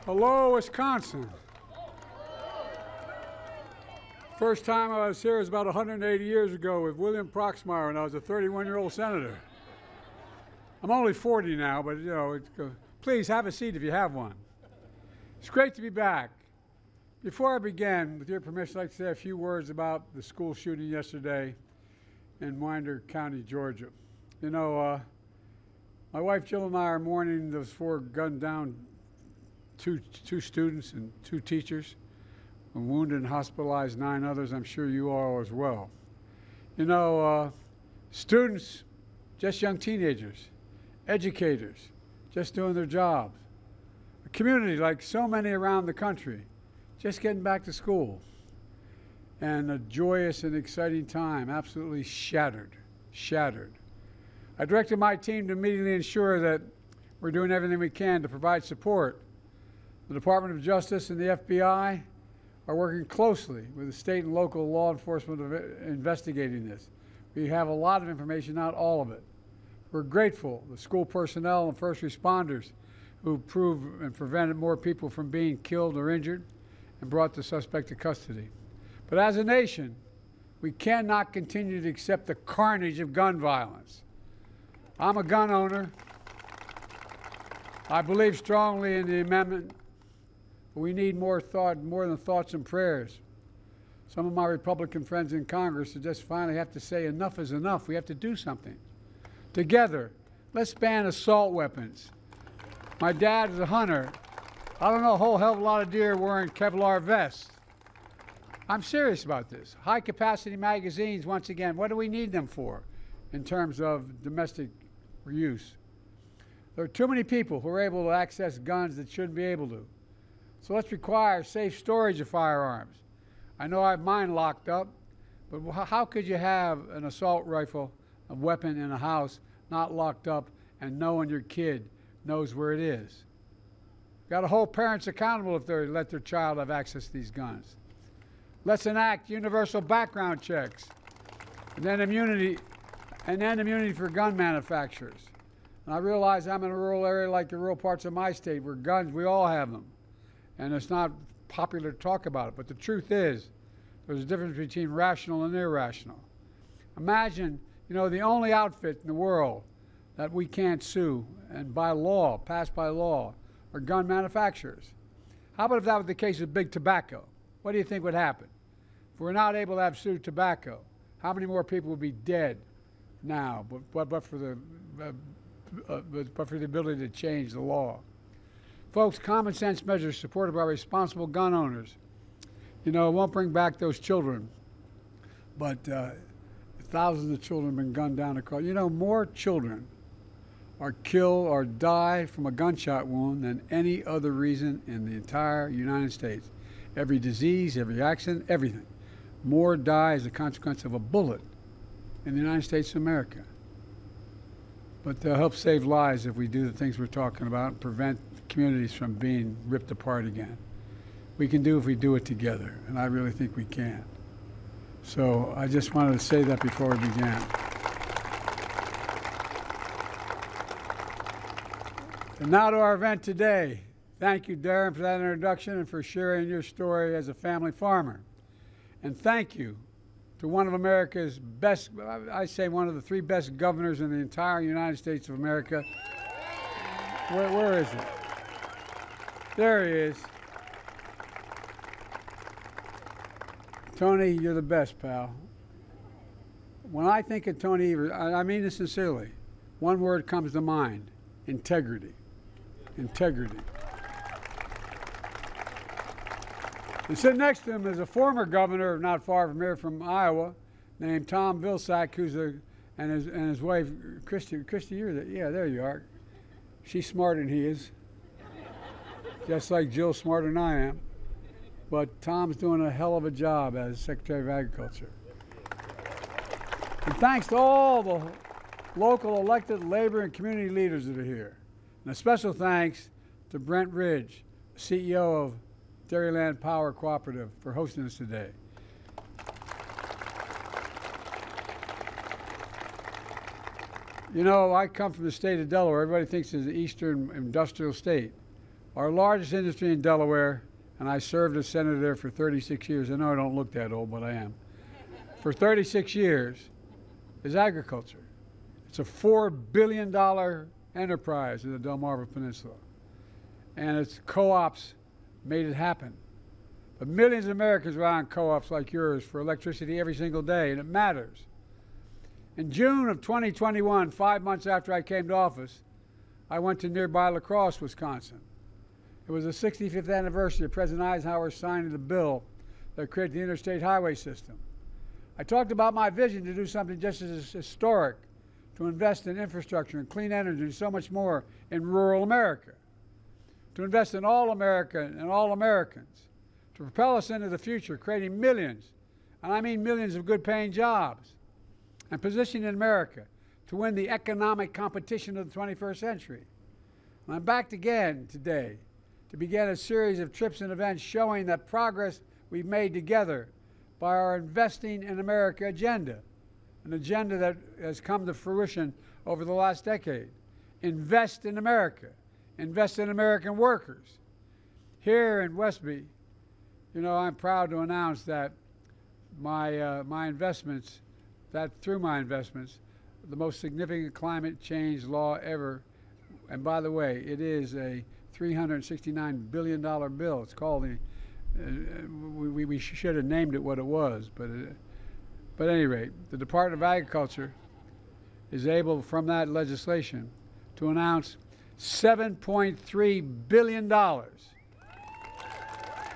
Hello, Wisconsin. First time I was here was about 180 years ago with William Proxmire when I was a 31-year-old senator. I'm only 40 now, but please have a seat if you have one. It's great to be back. Before I begin, with your permission, I'd like to say a few words about the school shooting yesterday in Winder County, Georgia. My wife Jill and I are mourning those four gunned down two students and two teachers, wounded and hospitalized 9 others. I'm sure you are as well. Students, just young teenagers, educators, just doing their jobs. A community like so many around the country, just getting back to school. And a joyous and exciting time, absolutely shattered. I directed my team to immediately ensure that we're doing everything we can to provide support. The Department of Justice and the FBI are working closely with the state and local law enforcement investigating this. We have a lot of information, not all of it. We're grateful to school personnel and first responders who proved and prevented more people from being killed or injured and brought the suspect to custody. But as a nation, we cannot continue to accept the carnage of gun violence. I'm a gun owner. I believe strongly in the amendment. We need more than thoughts and prayers. Some of my Republican friends in Congress just finally have to say enough is enough. We have to do something. Together, let's ban assault weapons. My dad is a hunter. I don't know a whole hell of a lot of deer wearing Kevlar vests. I'm serious about this. High-capacity magazines, once again, what do we need them for in terms of domestic use? There are too many people who are able to access guns that shouldn't be able to. So let's require safe storage of firearms. I know I have mine locked up, but how could you have an assault rifle, a weapon in a house, not locked up and knowing your kid knows where it is? Got to hold parents accountable if they let their child have access to these guns. Let's enact universal background checks and then immunity for gun manufacturers. And I realize I'm in a rural area like the rural parts of my state where guns, we all have them. And it's not popular to talk about it, but the truth is there's a difference between rational and irrational. Imagine, the only outfit in the world that we can't sue and by law, passed by law, are gun manufacturers. How about if that was the case with big tobacco? What do you think would happen? If we're not able to have sue tobacco, how many more people would be dead now but for the ability to change the law? Folks, common sense measures supported by responsible gun owners. It won't bring back those children, but thousands of children have been gunned down across. More children are killed or die from a gunshot wound than any other reason in the entire United States. Every disease, every accident, everything. More die as a consequence of a bullet in the United States of America. But they'll help save lives if we do the things we're talking about and prevent communities from being ripped apart again. We can do if we do it together, and I really think we can. So I just wanted to say that before we began. And now to our event today. Thank you, Darren, for that introduction and for sharing your story as a family farmer. And thank you to one of America's best, I say one of the 3 best governors in the entire United States of America. Where is it? There he is. Tony, you're the best, pal. When I think of Tony Evers, I mean this sincerely, one word comes to mind: integrity. Integrity. And sitting next to him is a former governor, not far from here, from Iowa, named Tom Vilsack, and his wife, Christy. Christy, you're there. Yeah, there you are. She's smarter than he is. Just like Jill's smarter than I am. But Tom's doing a hell of a job as Secretary of Agriculture. And thanks to all the local elected labor and community leaders that are here. And a special thanks to Brent Ridge, CEO of Dairyland Power Cooperative, for hosting us today. I come from the state of Delaware. Everybody thinks it's an eastern industrial state. our largest industry in Delaware, and I served as senator there for 36 years. I know I don't look that old, but I am. For 36 years is agriculture. It's a $4 billion enterprise in the Delmarva Peninsula. And its co-ops made it happen. But millions of Americans rely on co-ops like yours for electricity every single day, and it matters. In June of 2021, 5 months after I came to office, I went to nearby La Crosse, Wisconsin. It was the 65th anniversary of President Eisenhower signing the bill that created the interstate highway system. I talked about my vision to do something just as historic, to invest in infrastructure and clean energy and so much more in rural America, to invest in all America and all Americans, to propel us into the future, creating millions, and I mean millions of good-paying jobs, and positioning America to win the economic competition of the 21st century. And I'm back again today to begin a series of trips and events showing that progress we've made together by our Investing in America agenda, an agenda that has come to fruition over the last decade. Invest in America. Invest in American workers. Here in Westby, you know, I'm proud to announce that my investments, through my investments, the most significant climate change law ever, and by the way, it is a $369 billion bill. It's called the, we should have named it what it was, but at any rate, the Department of Agriculture is able, from that legislation, to announce $7.3 billion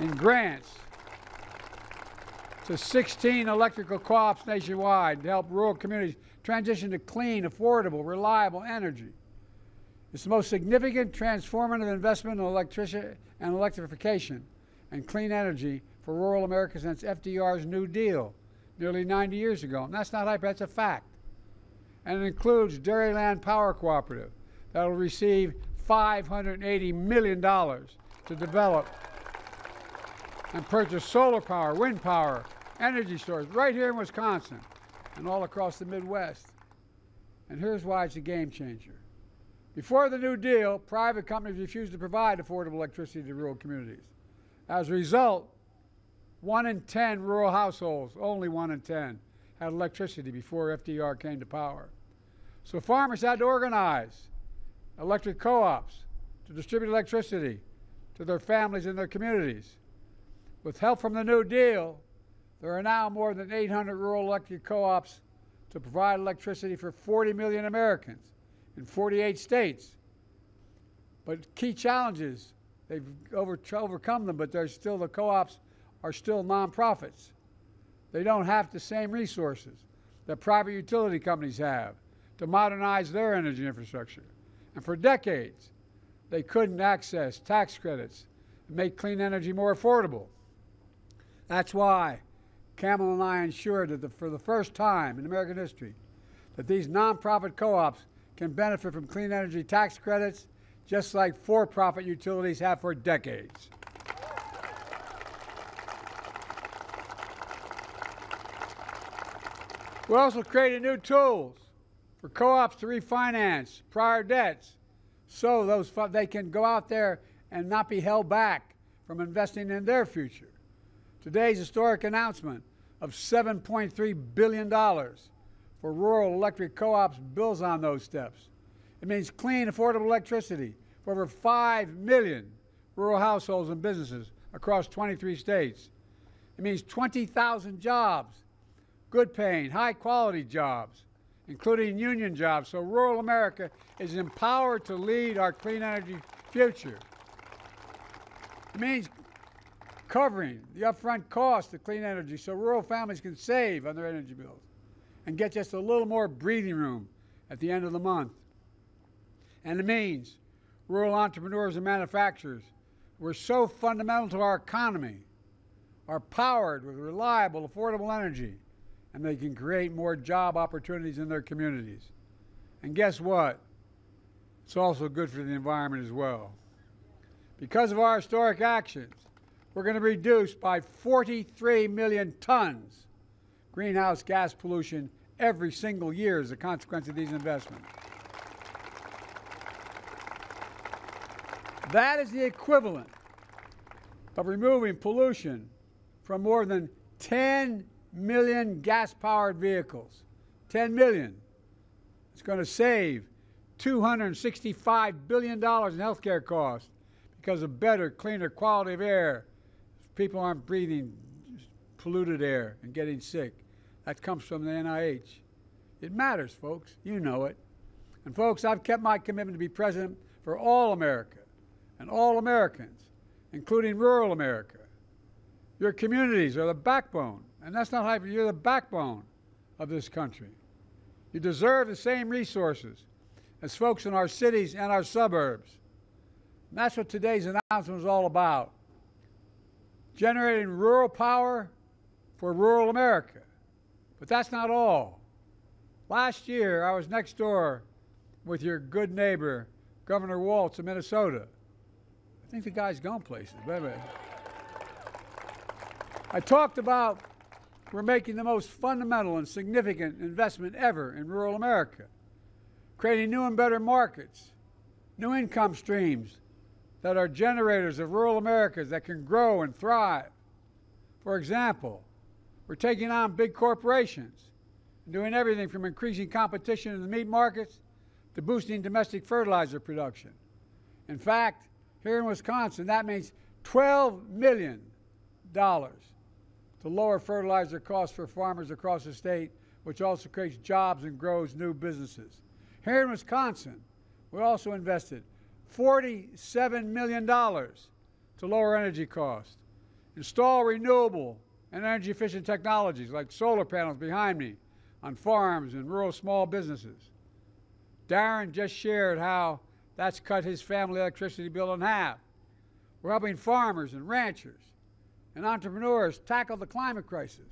in grants to 16 electrical co-ops nationwide to help rural communities transition to clean, affordable, reliable energy. It's the most significant transformative investment in electricity and electrification and clean energy for rural America since FDR's New Deal nearly 90 years ago. And that's not hype, that's a fact. And it includes Dairyland Power Cooperative that will receive $580 million to develop and purchase solar power, wind power, energy storage right here in Wisconsin and all across the Midwest. And here's why it's a game changer. Before the New Deal, private companies refused to provide affordable electricity to rural communities. As a result, 1 in 10 rural households, only 1 in 10, had electricity before FDR came to power. So farmers had to organize electric co-ops to distribute electricity to their families and their communities. With help from the New Deal, there are now more than 800 rural electric co-ops to provide electricity for 40 million Americans in 48 states. But key challenges, they've overcome them, but there's still, the co-ops are still nonprofits. They don't have the same resources that private utility companies have to modernize their energy infrastructure. And for decades, they couldn't access tax credits and make clean energy more affordable. That's why Camel and I ensured that for the first time in American history, that these nonprofit co-ops can benefit from clean energy tax credits just like for-profit utilities have for decades. We also created new tools for co-ops to refinance prior debts so they can go out there and not be held back from investing in their future. Today's historic announcement of $7.3 billion for rural electric co-ops builds on those steps. It means clean, affordable electricity for over 5 million rural households and businesses across 23 states. It means 20,000 jobs, good-paying, high-quality jobs, including union jobs, so rural America is empowered to lead our clean energy future. It means covering the upfront cost of clean energy so rural families can save on their energy bills and get just a little more breathing room at the end of the month. And it means rural entrepreneurs and manufacturers who are so fundamental to our economy are powered with reliable, affordable energy, and they can create more job opportunities in their communities. And guess what? It's also good for the environment as well. Because of our historic actions, we're going to reduce by 43 million tons greenhouse gas pollution every single year as a consequence of these investments. That is the equivalent of removing pollution from more than 10 million gas-powered vehicles. 10 million. It's going to save $265 billion in healthcare costs because of better, cleaner quality of air. People aren't breathing polluted air and getting sick. That comes from the NIH. It matters, folks. You know it. And folks, I've kept my commitment to be president for all America and all Americans, including rural America. Your communities are the backbone, and that's not hyper. You're the backbone of this country. You deserve the same resources as folks in our cities and our suburbs. And that's what today's announcement is all about. Generating rural power for rural America. But that's not all. Last year, I was next door with your good neighbor, Governor Walz of Minnesota. I think the guy's gone places. I talked about we're making the most fundamental and significant investment ever in rural America, creating new and better markets, new income streams that are generators of rural America that can grow and thrive. For example, we're taking on big corporations and doing everything from increasing competition in the meat markets to boosting domestic fertilizer production. In fact, here in Wisconsin, that means $12 million to lower fertilizer costs for farmers across the state, which also creates jobs and grows new businesses. Here in Wisconsin, we also invested $47 million to lower energy costs, install renewable and energy-efficient technologies like solar panels behind me on farms and rural small businesses. Darren just shared how that's cut his family electricity bill in half. We're helping farmers and ranchers and entrepreneurs tackle the climate crisis.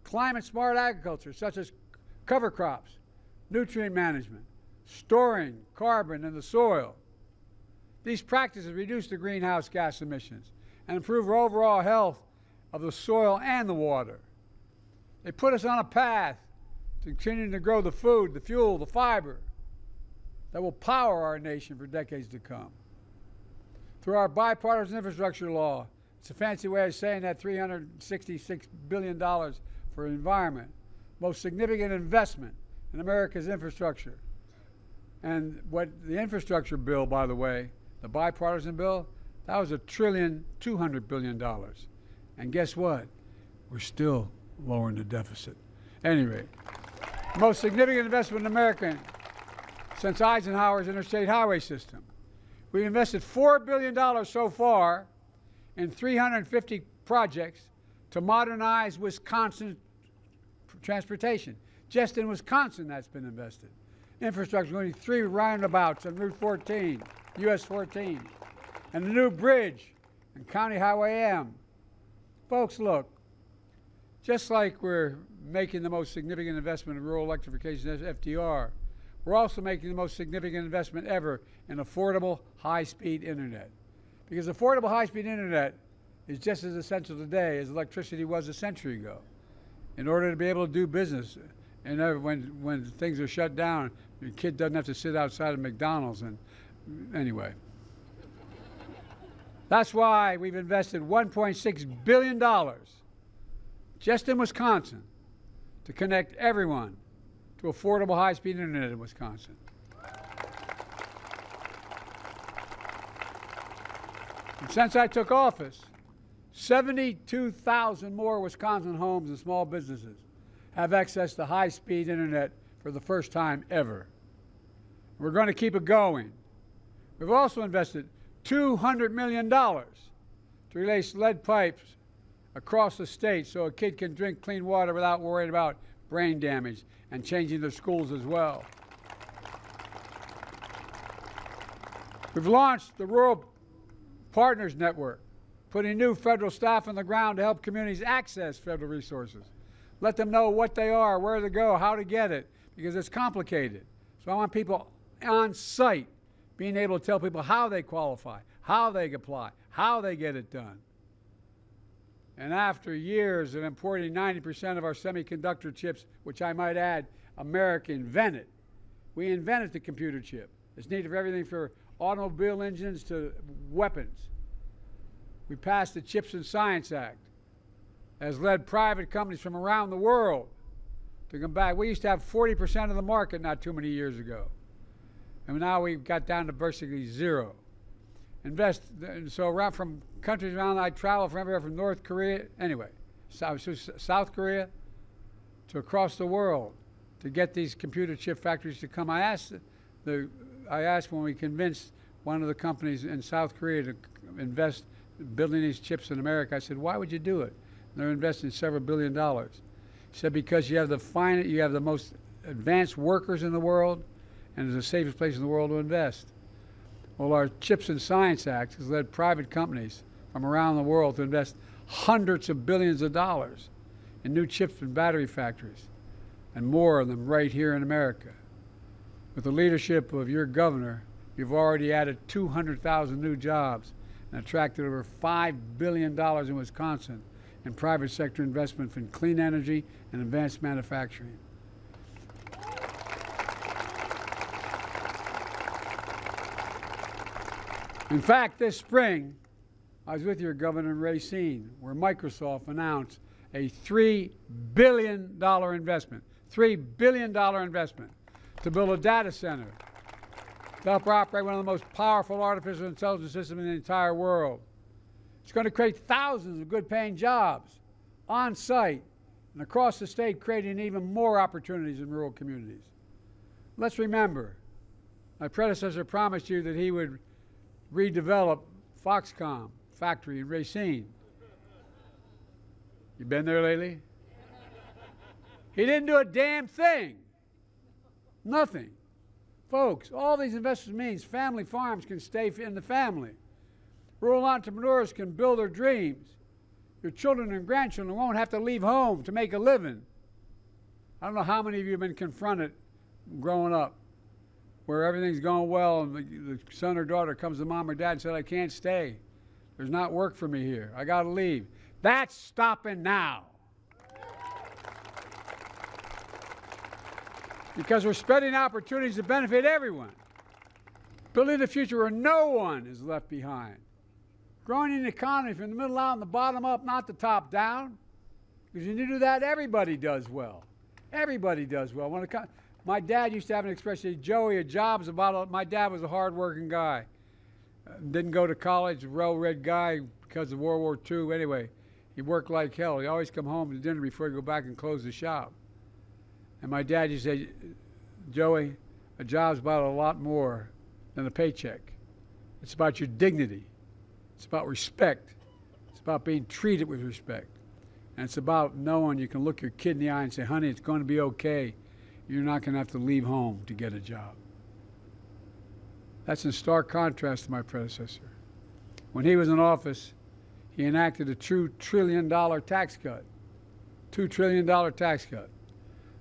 Climate-smart agriculture, such as cover crops, nutrient management, storing carbon in the soil. These practices reduce the greenhouse gas emissions and improve our overall health of the soil and the water. They put us on a path to continuing to grow the food, the fuel, the fiber that will power our nation for decades to come. Through our bipartisan infrastructure law, it's a fancy way of saying that $366 billion for environment, most significant investment in America's infrastructure. And what the infrastructure bill, by the way, the bipartisan bill, that was $1.2 trillion. And guess what? We're still lowering the deficit. Anyway, most significant investment in America since Eisenhower's interstate highway system. We've invested $4 billion so far in 350 projects to modernize Wisconsin transportation. Just in Wisconsin, that's been invested. Infrastructure, including 3 roundabouts on Route 14, US 14, and a new bridge on County Highway M. Folks, look, just like we're making the most significant investment in rural electrification as FDR, we're also making the most significant investment ever in affordable high-speed internet. Because affordable high-speed internet is just as essential today as electricity was a century ago. In order to be able to do business, and when things are shut down, your kid doesn't have to sit outside of McDonald's. And anyway, that's why we've invested $1.6 billion just in Wisconsin to connect everyone to affordable high-speed internet in Wisconsin. And since I took office, 72,000 more Wisconsin homes and small businesses have access to high-speed internet for the first time ever. We're going to keep it going. We've also invested $200 million to replace lead pipes across the state so a kid can drink clean water without worrying about brain damage, and changing their schools as well. We've launched the Rural Partners Network, putting new federal staff on the ground to help communities access federal resources. Let them know what they are, where to go, how to get it, because it's complicated. So I want people on site being able to tell people how they qualify, how they apply, how they get it done. And after years of importing 90% of our semiconductor chips, which I might add, America invented. We invented the computer chip. It's needed for everything for automobile engines to weapons. We passed the Chips and Science Act, has led private companies from around the world to come back. We used to have 40% of the market not too many years ago. And now we've got down to basically zero. So around from countries around, I travel from everywhere from North Korea, anyway, South Korea to across the world to get these computer chip factories to come. I asked when we convinced one of the companies in South Korea to invest building these chips in America, I said, why would you do it? And they're investing several $1 billion. He said, because you have the most advanced workers in the world, and it's the safest place in the world to invest. Well, our Chips and Science Act has led private companies from around the world to invest hundreds of billions of dollars in new chips and battery factories, and more of them right here in America. With the leadership of your governor, you've already added 200,000 new jobs and attracted over $5 billion in Wisconsin in private sector investment in clean energy and advanced manufacturing. In fact, this spring, I was with your governor in Racine, where Microsoft announced a $3 billion investment, $3 billion investment to build a data center to help operate one of the most powerful artificial intelligence systems in the entire world. It's going to create thousands of good-paying jobs on site and across the state, creating even more opportunities in rural communities. Let's remember, my predecessor promised you that he would redevelop Foxconn factory in Racine. You been there lately? He didn't do a damn thing. Nothing. Folks, all these investments means family farms can stay in the family. Rural entrepreneurs can build their dreams. Your children and grandchildren won't have to leave home to make a living. I don't know how many of you have been confronted growing up where everything's going well and the son or daughter comes to mom or dad and said, I can't stay. There's not work for me here. I got to leave. That's stopping now. Because we're spreading opportunities to benefit everyone. Building a future where no one is left behind. Growing an economy from the middle out and the bottom up, not the top down. Because when you do that, everybody does well. Everybody does well. My dad used to have an expression, Joey, a job's my dad was a hard-working guy. Didn't go to college, a well-read guy because of World War II. Anyway, he worked like hell. He always come home to dinner before he'd go back and close the shop. And my dad used to say, Joey, a job's about a lot more than a paycheck. It's about your dignity. It's about respect. It's about being treated with respect. And it's about knowing you can look your kid in the eye and say, honey, it's going to be okay. You're not going to have to leave home to get a job. That's in stark contrast to my predecessor. When he was in office, he enacted a $2 trillion tax cut. $2 trillion tax cut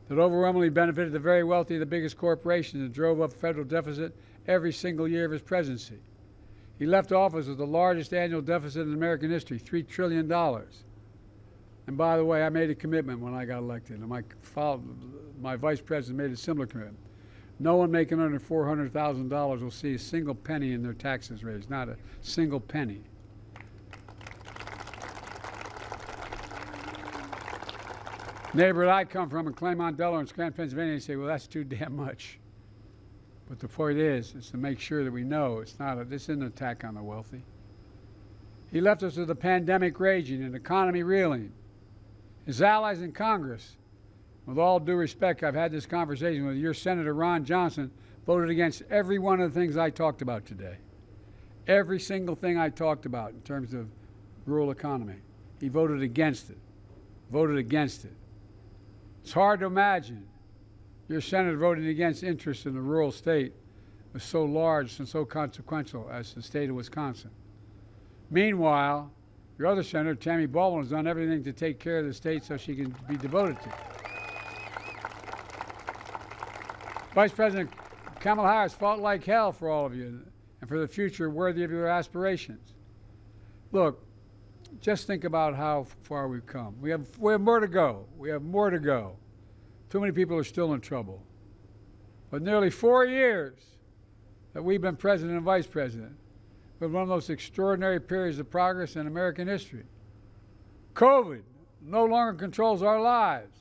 that overwhelmingly benefited the very wealthy of the biggest corporations and drove up federal deficit every single year of his presidency. He left office with the largest annual deficit in American history, $3 trillion. And by the way, I made a commitment when I got elected, and my vice president made a similar commitment. No one making under $400,000 will see a single penny in their taxes raised, not a single penny. Neighborhood I come from in Claymont, Delaware, and Scranton, Pennsylvania, they say, well, that's too damn much. But the point is to make sure that we know this isn't an attack on the wealthy. He left us with a pandemic raging and economy reeling. His allies in Congress, with all due respect, I've had this conversation with your Senator Ron Johnson, voted against every one of the things I talked about today. Every single thing I talked about in terms of rural economy. He voted against it. Voted against it. It's hard to imagine your senator voting against interest in the rural state was so large and so consequential as the state of Wisconsin. Meanwhile, your other senator, Tammy Baldwin, has done everything to take care of the state so she can be devoted to it. Vice President Kamala Harris fought like hell for all of you and for the future worthy of your aspirations. Look, just think about how far we've come. We have more to go. We have more to go. Too many people are still in trouble. But nearly 4 years, that we've been president and vice president with one of the most extraordinary periods of progress in American history. COVID no longer controls our lives.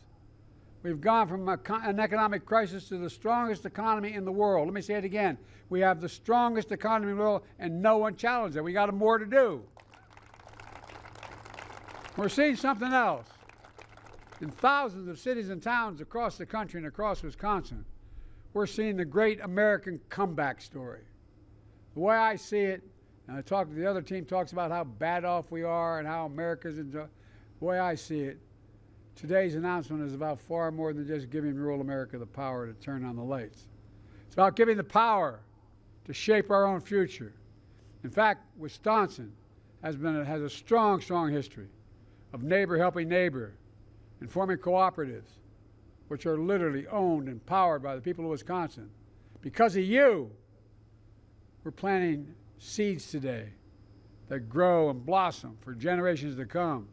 We've gone from an economic crisis to the strongest economy in the world. Let me say it again. We have the strongest economy in the world, and no one challenged it. We got more to do. We're seeing something else. In thousands of cities and towns across the country and across Wisconsin, we're seeing the great American comeback story. The way I see it, and the other team talks about how bad off we are and how America's enjoy. The way I see it, today's announcement is about far more than just giving rural America the power to turn on the lights. It's about giving the power to shape our own future. In fact, Wisconsin has a strong, strong history of neighbor helping neighbor and forming cooperatives, which are literally owned and powered by the people of Wisconsin. Because of you, we're planting seeds today that grow and blossom for generations to come.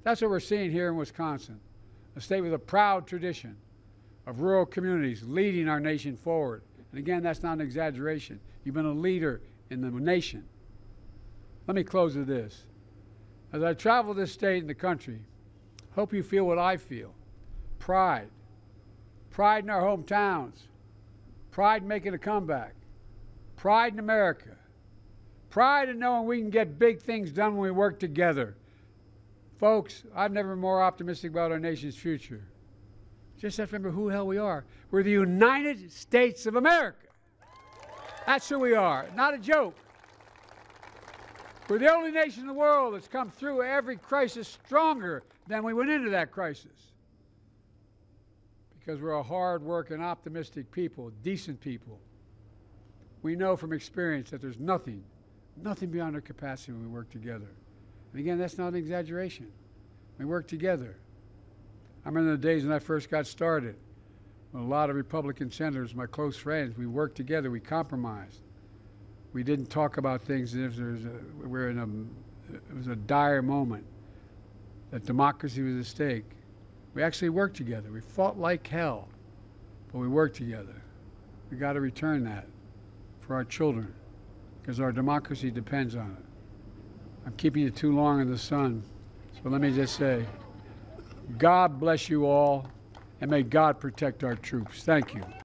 That's what we're seeing here in Wisconsin, a state with a proud tradition of rural communities leading our nation forward. And again, that's not an exaggeration. You've been a leader in the nation. Let me close with this. As I travel this state and the country, hope you feel what I feel. Pride. Pride in our hometowns. Pride in making a comeback. Pride in America. Pride in knowing we can get big things done when we work together. Folks, I've never been more optimistic about our nation's future. Just have to remember who the hell we are. We're the United States of America. That's who we are. Not a joke. We're the only nation in the world that's come through every crisis stronger than we went into that crisis. Because we're a hard-working, optimistic people, decent people. We know from experience that there's nothing beyond our capacity when we work together. And again, that's not an exaggeration. We work together. I remember the days when I first got started, with a lot of Republican senators, my close friends, we worked together, we compromised. We didn't talk about things as if it was a dire moment, that democracy was at stake. We actually worked together. We fought like hell, but we worked together. We got to return that for our children, because our democracy depends on it. I'm keeping you too long in the sun, so let me just say, God bless you all, and may God protect our troops. Thank you.